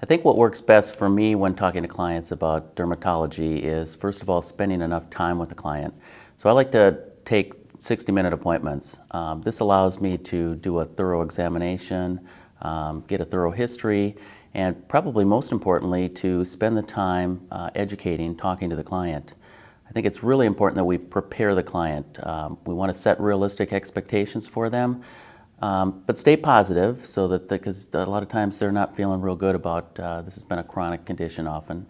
I think what works best for me when talking to clients about dermatology is, first of all, spending enough time with the client. So I like to take 60-minute appointments. This allows me to do a thorough examination, get a thorough history, and probably most importantly, to spend the time educating, talking to the client. I think it's really important that we prepare the client. We want to set realistic expectations for them, but stay positive, so that because a lot of times they're not feeling real good about this has been a chronic condition often.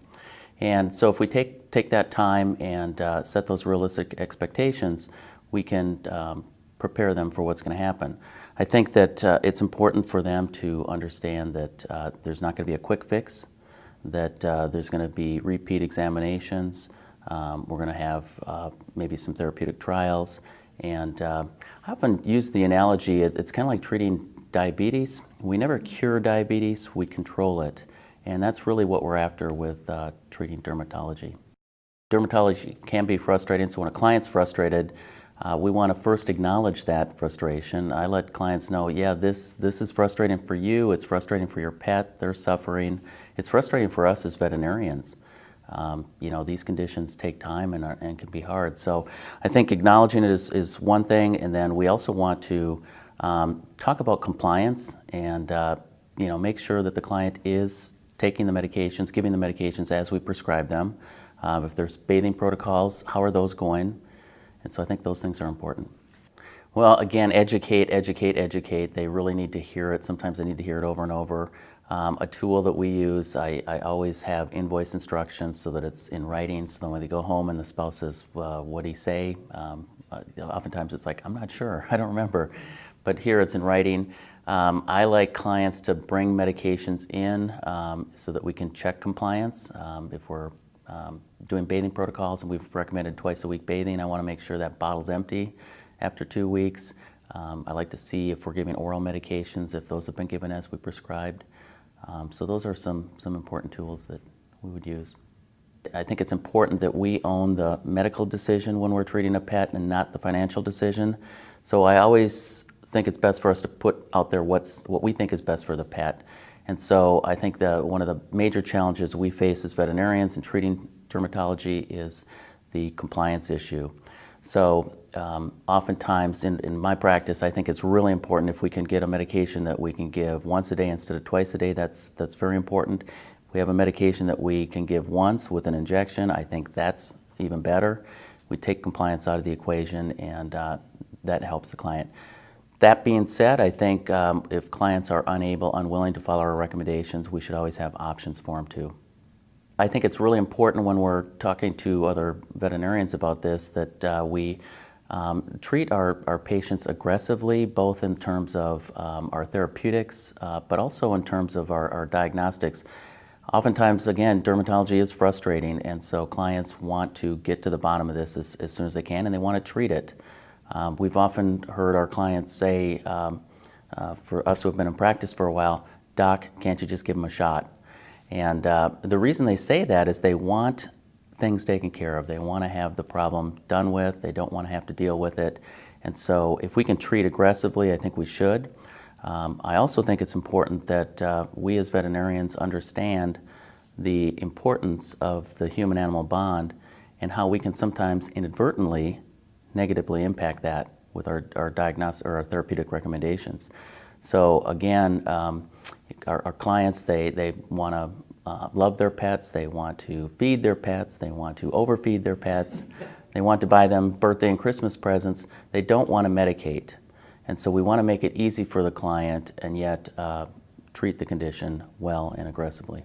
And so if we take that time and set those realistic expectations, we can prepare them for what's going to happen. I think that it's important for them to understand that there's not going to be a quick fix, that there's going to be repeat examinations. We're going to have maybe some therapeutic trials. And I often use the analogy, it's kind of like treating diabetes. We never cure diabetes, we control it. And that's really what we're after with treating dermatology. Dermatology can be frustrating, so when a client's frustrated, we want to first acknowledge that frustration. I let clients know, yeah, this is frustrating for you, it's frustrating for your pet, they're suffering. It's frustrating for us as veterinarians. You know, these conditions take time and can be hard. So I think acknowledging it is one thing, and then we also want to talk about compliance and you know, make sure that the client is taking the medications, giving the medications as we prescribe them. If there's bathing protocols, how are those going? And so I think those things are important. Well, again, educate, educate, educate. They really need to hear it. Sometimes they need to hear it over and over. A tool that we use, I always have invoice instructions so that it's in writing, so that when they go home and the spouse says, what'd he say? Oftentimes it's like, I'm not sure, I don't remember. But here it's in writing. I like clients to bring medications in so that we can check compliance. If we're doing bathing protocols and we've recommended twice a week bathing, I want to make sure that bottle's empty after 2 weeks. I like to see if we're giving oral medications, if those have been given as we prescribed. So those are some important tools that we would use. I think it's important that we own the medical decision when we're treating a pet and not the financial decision. So I always think it's best for us to put out there what we think is best for the pet. And so I think that one of the major challenges we face as veterinarians in treating dermatology is the compliance issue. So oftentimes in my practice, I think it's really important if we can get a medication that we can give once a day instead of twice a day. That's very important. If we have a medication that we can give once with an injection, I think that's even better. We take compliance out of the equation, and that helps the client. That being said, I think if clients are unwilling to follow our recommendations, we should always have options for them too. I think it's really important when we're talking to other veterinarians about this that we treat our patients aggressively, both in terms of our therapeutics, but also in terms of our diagnostics. Oftentimes, again, dermatology is frustrating, and so clients want to get to the bottom of this as soon as they can, and they want to treat it. We've often heard our clients say, for us who have been in practice for a while, "Doc, can't you just give them a shot?" And the reason they say that is they want things taken care of. They want to have the problem done with. They don't want to have to deal with it. And so if we can treat aggressively, I think we should. I also think it's important that we as veterinarians understand the importance of the human-animal bond and how we can sometimes inadvertently negatively impact that with our diagnostic or our therapeutic recommendations. So again, our clients, they want to love their pets, they want to feed their pets, they want to overfeed their pets, they want to buy them birthday and Christmas presents, they don't want to medicate. And so we want to make it easy for the client and yet treat the condition well and aggressively.